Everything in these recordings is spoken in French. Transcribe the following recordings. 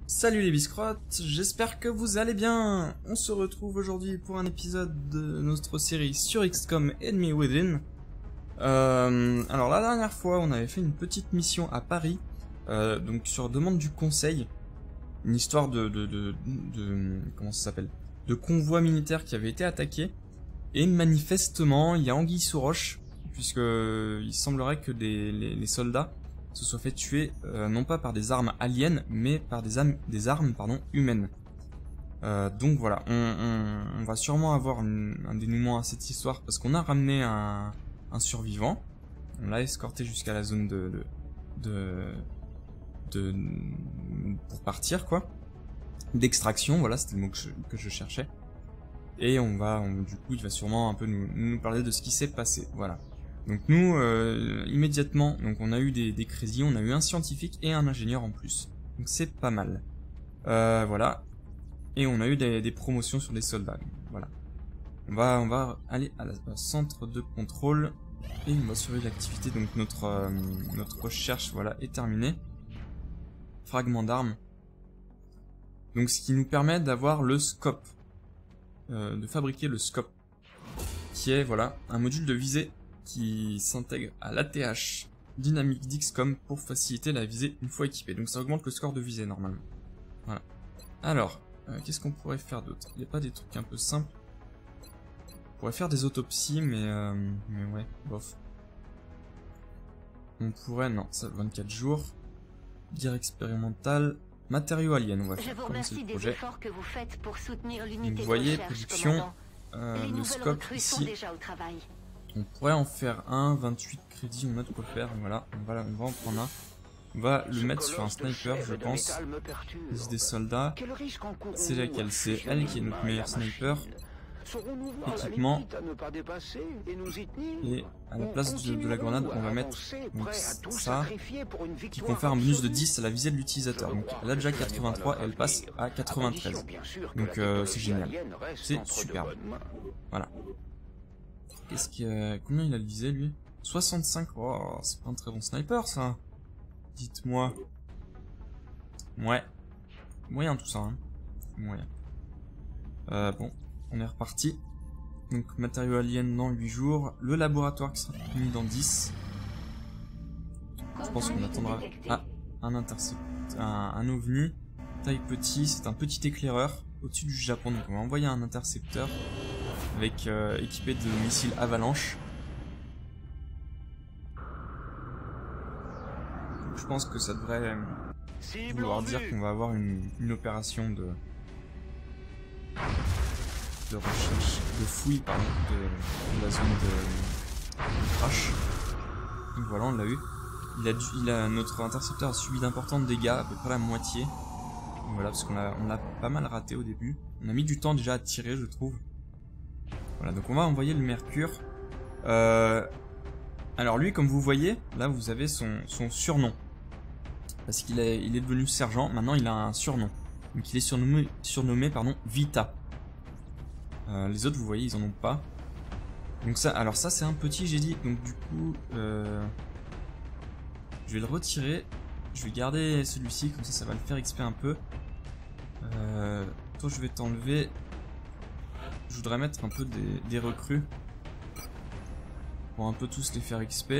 Salut les biscrottes, j'espère que vous allez bien. On se retrouve aujourd'hui pour un épisode de notre série sur XCOM Enemy Within. Alors la dernière fois, on avait fait une petite mission à Paris, donc sur demande du conseil, une histoire de comment ça s'appelle, de convoi militaire qui avait été attaqué. Et manifestement, il y a anguille sous roche, puisque il semblerait que les soldats se soient fait tuer non pas par des armes aliens, mais par des armes humaines. Donc voilà, on va sûrement avoir un dénouement à cette histoire, parce qu'on a ramené un survivant. On l'a escorté jusqu'à la zone pour partir, quoi. D'extraction, voilà, c'était le mot que je cherchais. Et du coup, il va sûrement un peu nous parler de ce qui s'est passé, voilà. Donc nous, immédiatement, donc on a eu des crédits, on a eu un scientifique et un ingénieur en plus. Donc c'est pas mal. Voilà. Et on a eu des promotions sur des soldats. Donc, voilà. On va aller au centre de contrôle et on va surveiller l'activité. Donc notre recherche, voilà, est terminée. Fragment d'armes. Donc ce qui nous permet d'avoir le scope. De fabriquer le scope. Qui est, voilà, un module de visée qui s'intègre à l'ATH dynamique d'XCOM pour faciliter la visée une fois équipé. Donc ça augmente le score de visée normalement. Voilà. Alors, qu'est-ce qu'on pourrait faire d'autre? Il n'y a pas des trucs un peu simples? On pourrait faire des autopsies, mais ouais, bof. On pourrait, non, ça 24 jours. Dire expérimental. Matériaux aliens, on va faire commencer le projet. Vous voyez, production, le scope ici. On pourrait en faire un, 28 crédits, on a de quoi faire, voilà, on va en prendre un. On va le mettre sur un sniper, je pense. Liste des soldats. C'est laquelle? C'est elle qui est notre meilleure sniper. Équipement. Et à la place de la grenade, on va mettre donc, ça, qui confère un bonus de 10 à la visée de l'utilisateur. Donc elle a déjà 83 et elle passe à 93. Donc c'est génial. C'est superbe. Voilà. Combien il a de visée lui? 65. Oh, c'est pas un très bon sniper ça. Dites-moi. Ouais. Moyen tout ça, hein. Moyen. Bon, on est reparti. Donc matériaux aliens dans 8 jours. Le laboratoire qui sera mis dans 10. Je pense qu'on attendra. Ah, un intercept. Un ovni. Taille petit, c'est un petit éclaireur au-dessus du Japon. Donc on va envoyer un intercepteur avec équipé de missiles avalanche. Donc, je pense que ça devrait vouloir dire qu'on va avoir une opération de recherche, de fouille pardon, de la zone de crash. Donc voilà, on l'a eu. Notre intercepteur a subi d'importants dégâts, à peu près la moitié. Donc voilà, parce qu'on l'a pas mal raté au début. On a mis du temps déjà à tirer, je trouve. Voilà, donc on va envoyer le Mercure. Alors lui, comme vous voyez, là vous avez son surnom. Parce qu'il est devenu sergent, maintenant il a un surnom. Donc il est surnommé Vita. Les autres, vous voyez, ils en ont pas. Donc ça, alors ça c'est un petit, j'ai dit. Donc du coup, je vais le retirer. Je vais garder celui-ci, comme ça va le faire XP un peu. Toi je vais t'enlever. Je voudrais mettre un peu des recrues. Pour un peu tous les faire XP.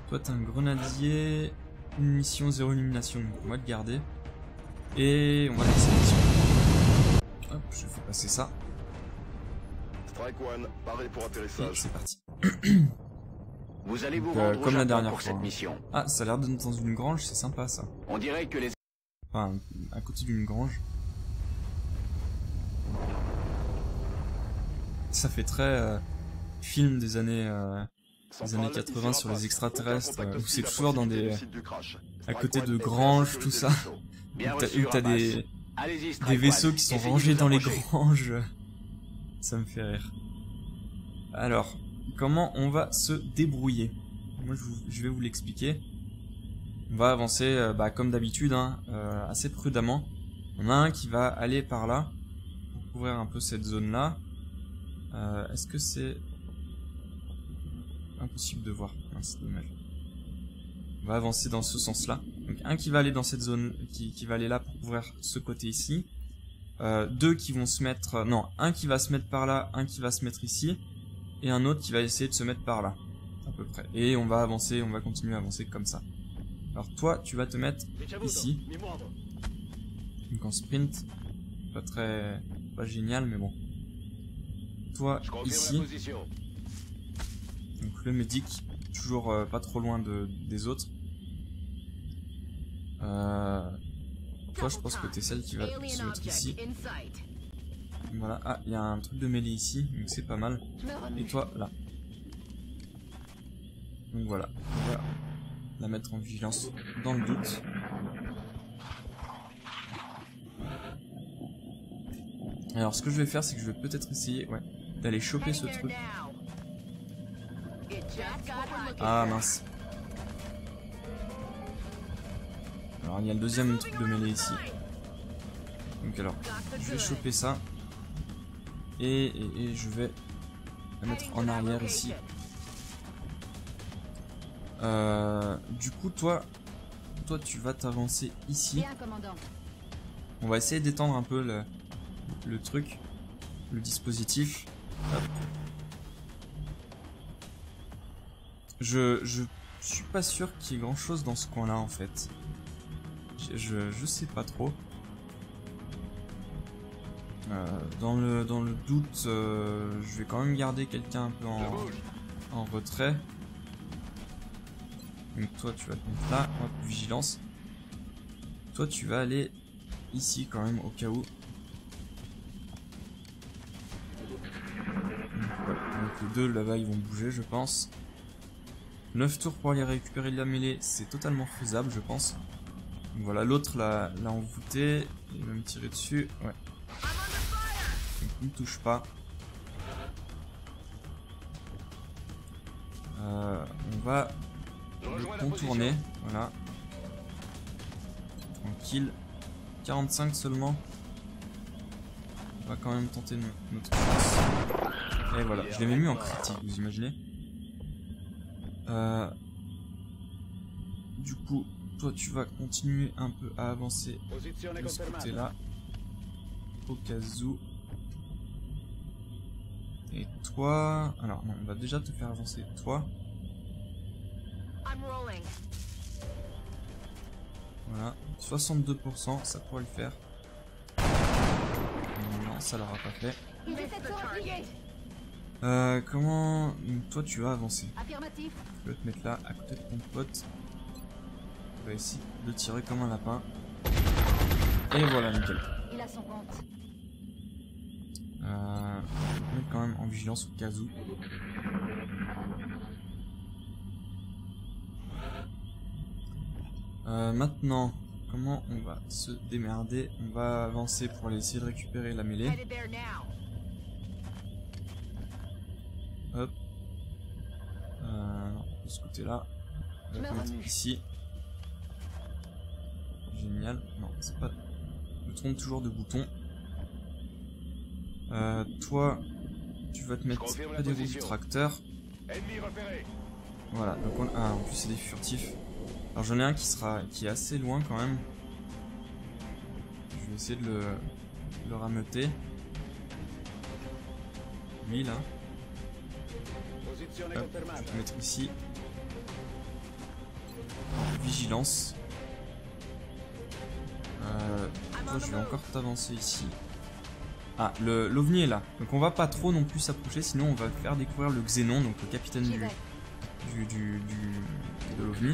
Toi t'es un grenadier. Une mission 0 illumination. Donc on va le garder. Et on va laisser la mission. Hop, je fais passer ça. Et c'est parti. Vous allez vous rendre comme la dernière pour fois. cette mission. Ah, ça a l'air d'être dans une grange, c'est sympa ça. On dirait que les... Enfin, à côté d'une grange. Ça fait très film des années 80 sur les extraterrestres, où c'est toujours dans à côté de granges, tout ça. Où t'as des vaisseaux qui sont rangés dans les granges. Ça me fait rire. Alors, comment on va se débrouiller? Moi, je vais vous l'expliquer. On va avancer, comme d'habitude, hein, assez prudemment. On a un qui va aller par là, pour couvrir un peu cette zone-là. Est-ce que c'est impossible de voir? C'est dommage. On va avancer dans ce sens-là. Donc un qui va aller dans cette zone, qui va aller là pour couvrir ce côté ici. Deux qui vont se mettre... non, un qui va se mettre par là, un qui va se mettre ici. Et un autre qui va essayer de se mettre par là. À peu près. Et on va avancer, on va continuer à avancer comme ça. Alors toi, tu vas te mettre ici. Donc en sprint. Pas génial, mais bon. Toi, ici. Donc le médic, toujours pas trop loin des autres. Toi, je pense que t'es celle qui va se mettre ici. Voilà. Ah, il y a un truc de mêlée ici, donc c'est pas mal. Et toi, là. Donc voilà. On va la mettre en vigilance dans le doute. Alors, ce que je vais faire, c'est que je vais peut-être essayer, ouais, d'aller choper ce truc. Ah, mince. Alors, il y a le deuxième truc de mêlée ici. Donc alors, je vais choper ça. Et je vais la mettre en arrière ici. Du coup, toi tu vas t'avancer ici. On va essayer d'étendre un peu le truc, le dispositif. Hop. Je suis pas sûr qu'il y ait grand chose dans ce coin là en fait. Je sais pas trop. Dans le doute, je vais quand même garder quelqu'un un peu en retrait. Donc toi tu vas te mettre là, hop, vigilance. Toi tu vas aller ici quand même au cas où. Voilà, donc les deux là-bas ils vont bouger je pense. 9 tours pour aller récupérer de la mêlée, c'est totalement faisable je pense. Donc voilà, l'autre l'a envoûté, il va me tirer dessus, ouais. Donc il ne touche pas. On va le contourner, voilà. Tranquille. 45 seulement. On va quand même tenter notre chance. Et voilà, je l'ai même mis en critique, vous imaginez. Du coup, toi tu vas continuer un peu à avancer de ce côté-là. Au cas où. Et toi... alors non, on va déjà te faire avancer toi. Voilà, 62%, ça pourrait le faire. Non, ça l'aura pas fait. Comment... toi tu vas avancer. Tu vas te mettre là, à côté de ton pote. On va essayer de tirer comme un lapin. Et voilà, nickel. Il a son compte. On va te mettre quand même en vigilance au cas où. Maintenant, comment on va se démerder? On va avancer pour aller essayer de récupérer la mêlée. Hop. Non, de ce côté-là. On va le mettre ici. Génial. Non, c'est pas... je me trompe toujours de bouton. Toi, tu vas te mettre près des roues du tracteur. Voilà, donc on... ah, en plus c'est des furtifs. Alors j'en ai un qui est assez loin quand même. Je vais essayer de le rameuter. Lui là. Hop, je vais te mettre ici. Vigilance. Toi je vais encore t'avancer ici. Ah, l'OVNI est là. Donc on va pas trop non plus s'approcher, sinon on va faire découvrir le Xénon, donc le capitaine de l'OVNI.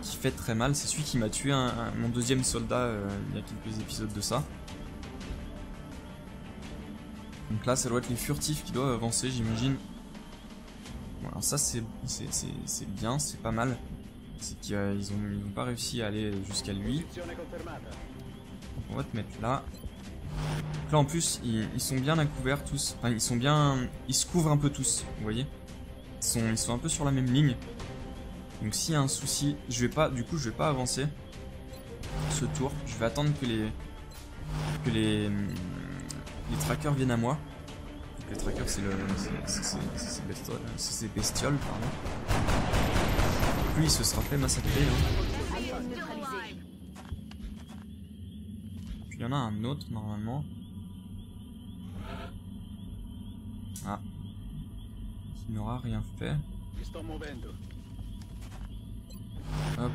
Qui fait très mal. C'est celui qui m'a tué mon deuxième soldat il y a quelques épisodes de ça. Donc là ça doit être les furtifs qui doivent avancer j'imagine. Bon, alors ça c'est bien, c'est pas mal. C'est qu'ils ont pas réussi à aller jusqu'à lui. Donc on va te mettre là. Donc là en plus ils sont bien à couvert tous. Enfin ils se couvrent un peu tous, vous voyez. Ils sont un peu sur la même ligne. Donc s'il y a un souci, je vais pas avancer ce tour. Je vais attendre que les trackers viennent à moi. Donc les trackers c'est ces bestioles, pardon. lui il se sera fait massacrer. Hein. Puis il y en a un autre normalement. Ah. Qui n'aura rien fait. Hop.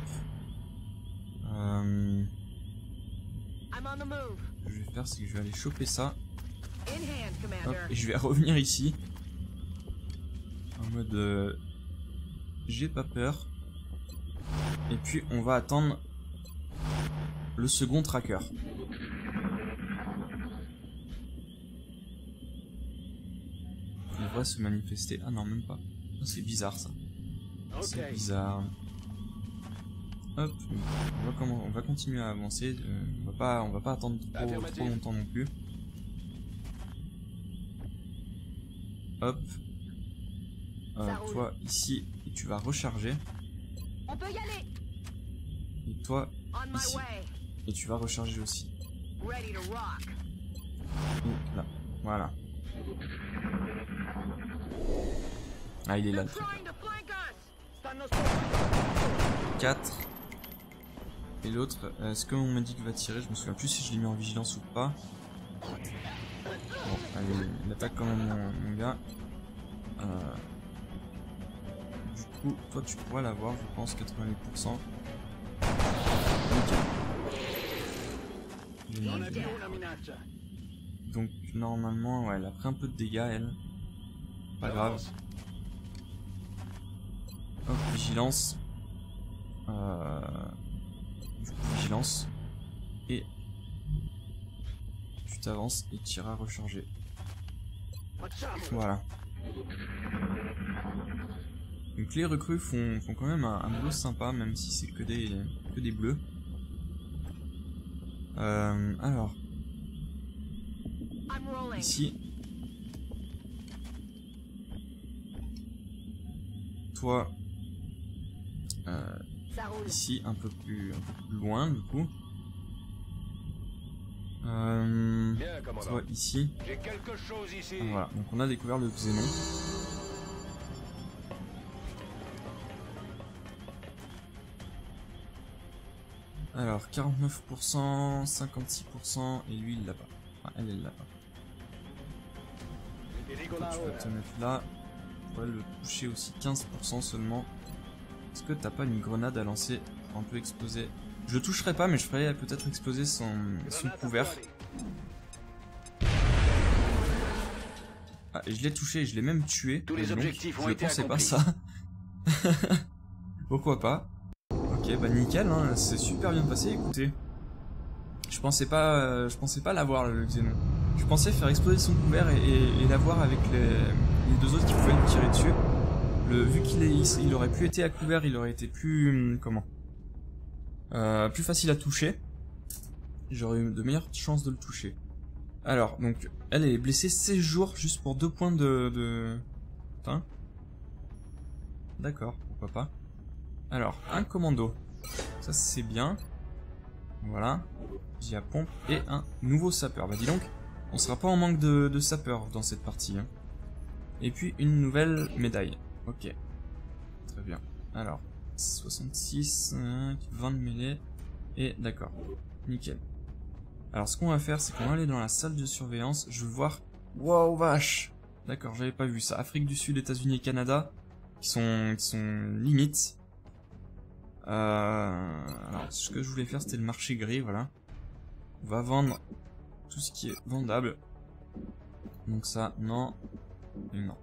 Ce que je vais faire, c'est que je vais aller choper ça. Hop, et je vais revenir ici. En mode... j'ai pas peur. Et puis on va attendre le second tracker. Il devrait se manifester. Ah non, même pas. C'est bizarre ça. C'est bizarre. Hop, on va continuer à avancer. On va pas attendre trop longtemps non plus. Hop. Toi ici, et tu vas recharger. On peut y aller. Et toi ici, et tu vas recharger aussi. Ready to rock. Et là, voilà. Ah, il est là le truc. 4. Et l'autre, est-ce qu'on m'a dit qu'il va tirer? Je me souviens plus si je l'ai mis en vigilance ou pas. Bon, allez, il attaque quand même mon gars. Du coup, toi tu pourras l'avoir, je pense, 88%. Nickel. Donc, normalement, ouais, elle a pris un peu de dégâts, elle. Pas grave. Hop, vigilance. Du coup, vigilance. Et tu t'avances et tu iras recharger. Voilà. Donc les recrues font quand même un boulot sympa, même si c'est que des bleus. Alors. Ici. Toi. Ici, un peu plus loin du coup. Toi ici. Voilà, donc on a découvert le xénon. Alors 49%, 56% et lui il l'a pas. Enfin elle l'a pas. Toi, tu vas te mettre là. On va le toucher aussi 15% seulement. Est-ce que t'as pas une grenade à lancer pour un peu exploser? Je le toucherai pas, mais je ferai peut-être exploser son couvert. Ah, et je l'ai touché et je l'ai même tué. Tous les objectifs ont je été pensais accomplis. pas ça. Pourquoi pas? Ok, bah nickel, hein, c'est super bien passé, écoutez. Je pensais pas l'avoir le xénon. Je pensais faire exploser son couvert et l'avoir avec les deux autres qui pouvaient lui tirer dessus. Vu qu'il aurait pu être à couvert, il aurait été plus plus facile à toucher. J'aurais eu de meilleures chances de le toucher. Alors, donc, elle est blessée 16 jours juste pour 2 points de... Putain. D'accord, pourquoi pas. Alors, un commando. Ça, c'est bien. Voilà. J'ai à pompe. Et un nouveau sapeur. Bah dis donc, on sera pas en manque de sapeurs dans cette partie. Hein. Et puis, une nouvelle médaille. Ok. Très bien. Alors, 66, 20 de mêlée. Et d'accord. Nickel. Alors, ce qu'on va faire, c'est qu'on va aller dans la salle de surveillance. Je veux voir... Wow, vache! D'accord, j'avais pas vu ça. Afrique du Sud, États-Unis et Canada, qui sont limites. Alors, ce que je voulais faire, c'était le marché gris, voilà. On va vendre tout ce qui est vendable. Donc ça, non. Et non.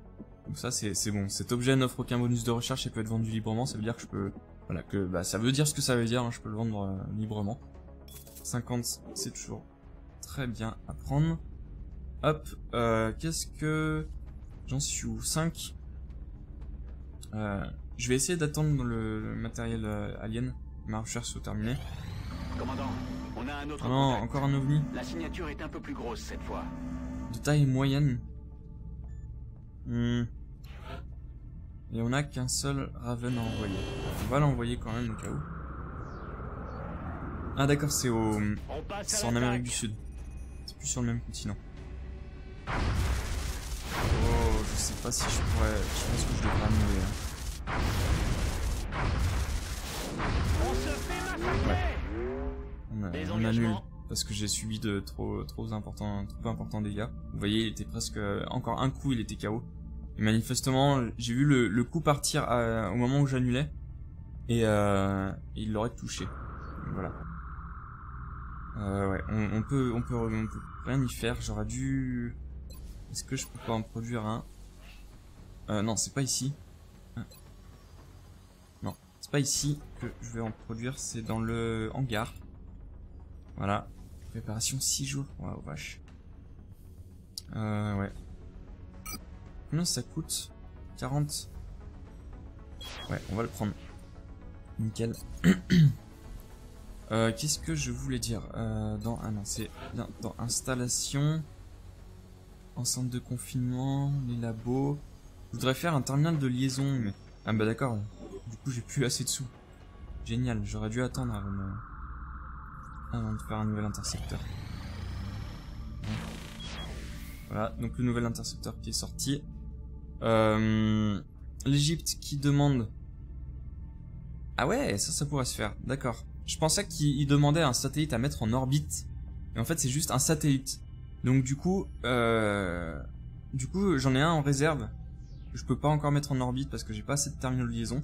Donc ça, c'est bon. Cet objet n'offre aucun bonus de recherche et peut être vendu librement. Ça veut dire que je peux... Voilà, que bah, ça veut dire ce que ça veut dire. Hein, je peux le vendre librement. 50, c'est toujours très bien à prendre. Hop, qu'est-ce que... J'en suis où? 5. Je vais essayer d'attendre le matériel alien. Ma recherche soit terminée. Commandant, on a un autre Oh non, contact. encore un ovni. La signature est un peu plus grosse cette fois. De taille moyenne. Et on a qu'un seul Raven à envoyer. On va l'envoyer quand même au cas où. Ah d'accord, c'est en Amérique du Sud. C'est plus sur le même continent. Oh, je sais pas si je pourrais... Je pense que je devrais annuler. On se fait massacrer. On annule parce que j'ai subi de trop importants dégâts. Vous voyez, il était presque encore un coup, il était KO. Et manifestement, j'ai vu le coup partir au moment où j'annulais et il l'aurait touché. Donc, voilà. Ouais, on peut rien y faire. J'aurais dû. Est-ce que je peux pas en produire un? Non, c'est pas ici. Non, c'est pas ici que je vais en produire. C'est dans le hangar. Voilà. Préparation 6 jours. Waouh, vache. Ouais. Combien ça coûte? 40. Ouais, on va le prendre. Nickel. Qu'est-ce que je voulais dire ah non, c'est dans installation, enceinte de confinement, les labos. Je voudrais faire un terminal de liaison, mais ah bah d'accord. Du coup, j'ai plus assez de sous. Génial, j'aurais dû attendre avant de faire un nouvel intercepteur. Voilà, donc le nouvel intercepteur qui est sorti. L'Égypte qui demande. Ah ouais, ça pourrait se faire. D'accord. Je pensais qu'il demandait un satellite à mettre en orbite. Et en fait, c'est juste un satellite. Donc du coup, j'en ai un en réserve. Que je peux pas encore mettre en orbite parce que j'ai pas assez de terminaux de liaison.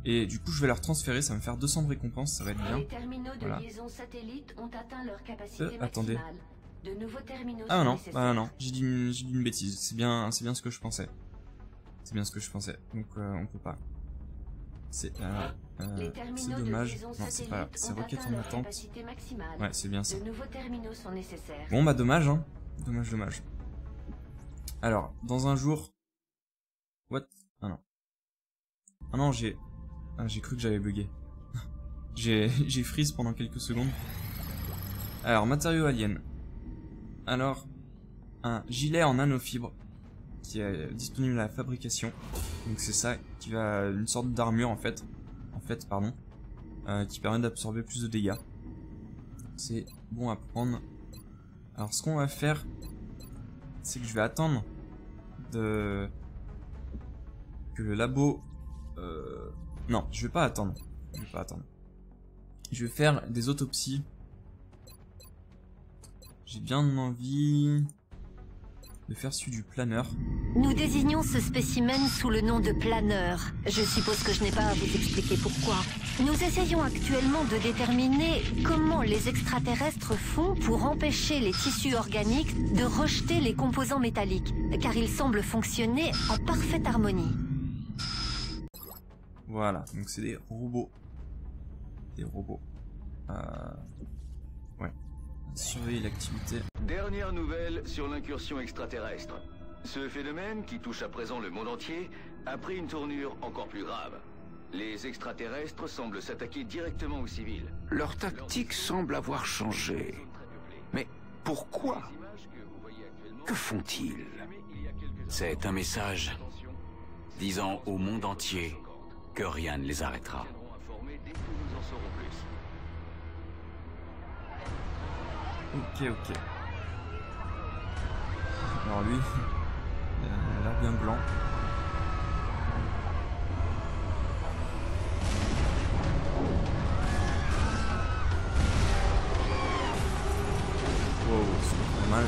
Et du coup, je vais leur transférer. Ça va me faire 200 de récompense. Ça va être bien. Les terminaux de voilà. liaison satellite ont atteint leur capacité Attendez. maximale. De nouveaux terminaux Ah non, nécessaires. non. J'ai dit une bêtise. C'est bien ce que je pensais. C'est bien ce que je pensais. Donc on peut pas. C'est dommage. Non, c'est pas. C'est requête en attente. Ouais, c'est bien ça. De nouveaux terminaux sont nécessaires. Bon bah dommage hein. Dommage. Alors, dans un jour. What? Ah non. Ah non, j'ai cru que j'avais bugué. j'ai freeze pendant quelques secondes. Alors, matériaux aliens. Alors, un gilet en nanofibre qui est disponible à la fabrication. Donc c'est ça qui va une sorte d'armure en fait, qui permet d'absorber plus de dégâts. C'est bon à prendre. Alors ce qu'on va faire, c'est que je vais attendre que le labo. Non, je vais pas attendre. Je vais faire des autopsies. J'ai bien envie de faire celui du planeur. Nous désignons ce spécimen sous le nom de planeur. Je suppose que je n'ai pas à vous expliquer pourquoi. Nous essayons actuellement de déterminer comment les extraterrestres font pour empêcher les tissus organiques de rejeter les composants métalliques, car ils semblent fonctionner en parfaite harmonie. Voilà, donc c'est des robots. Ouais. Surveiller l'activité. Dernière nouvelle sur l'incursion extraterrestre. Ce phénomène, qui touche à présent le monde entier, a pris une tournure encore plus grave. Les extraterrestres semblent s'attaquer directement aux civils. Leur tactique semble avoir changé. Mais pourquoi? Que font-ils? C'est un message disant au monde entier que rien ne les arrêtera. Ok. Alors lui, il a l'air bien blanc. Wow, c'est pas mal.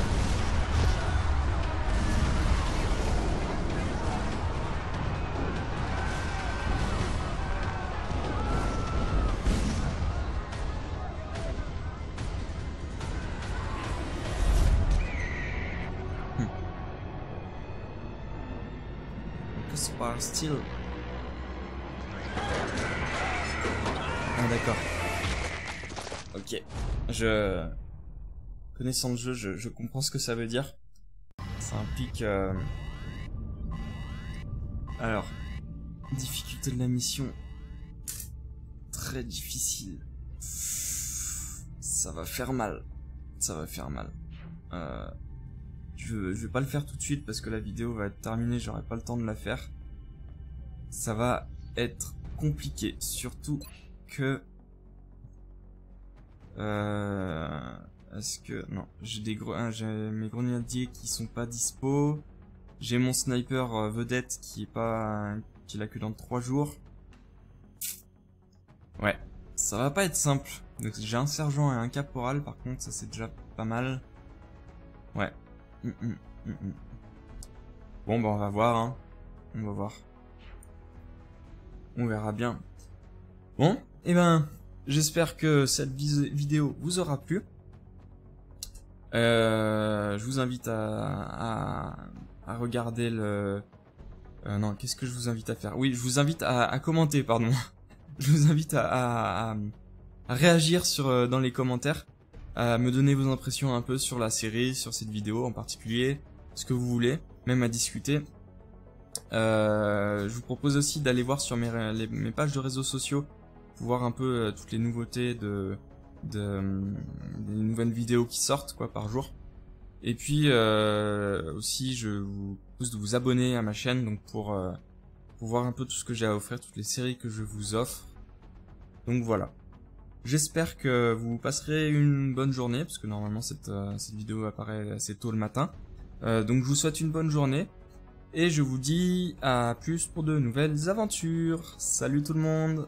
Par style. Ah d'accord. Ok. Connaissant le jeu, je comprends ce que ça veut dire. Ça implique... Alors, difficulté de la mission. Très difficile. Ça va faire mal. Je vais pas le faire tout de suite parce que la vidéo va être terminée, j'aurai pas le temps de la faire. Ça va être compliqué, surtout que... Est-ce que... Non, j'ai mes grenadiers qui sont pas dispo. J'ai mon sniper vedette qui est là que dans 3 jours. Ouais, Ça va pas être simple. Donc j'ai un sergent et un caporal, par contre, ça c'est déjà pas mal. Ouais. Bon, bah on va voir, hein. On va voir. On verra bien. Bon, et ben, j'espère que cette vidéo vous aura plu. Je vous invite à regarder le... non, qu'est-ce que je vous invite à faire? Oui, je vous invite à commenter, pardon. Je vous invite à réagir dans les commentaires, à me donner vos impressions un peu sur la série, sur cette vidéo en particulier, ce que vous voulez, même à discuter. Je vous propose aussi d'aller voir sur mes pages de réseaux sociaux pour voir un peu toutes les nouveautés des nouvelles vidéos qui sortent quoi par jour. Et puis aussi je vous propose de vous abonner à ma chaîne donc pour voir un peu tout ce que j'ai à offrir, toutes les séries que je vous offre. Donc voilà. J'espère que vous passerez une bonne journée parce que normalement cette vidéo apparaît assez tôt le matin. Donc je vous souhaite une bonne journée et je vous dis à plus pour de nouvelles aventures. Salut tout le monde!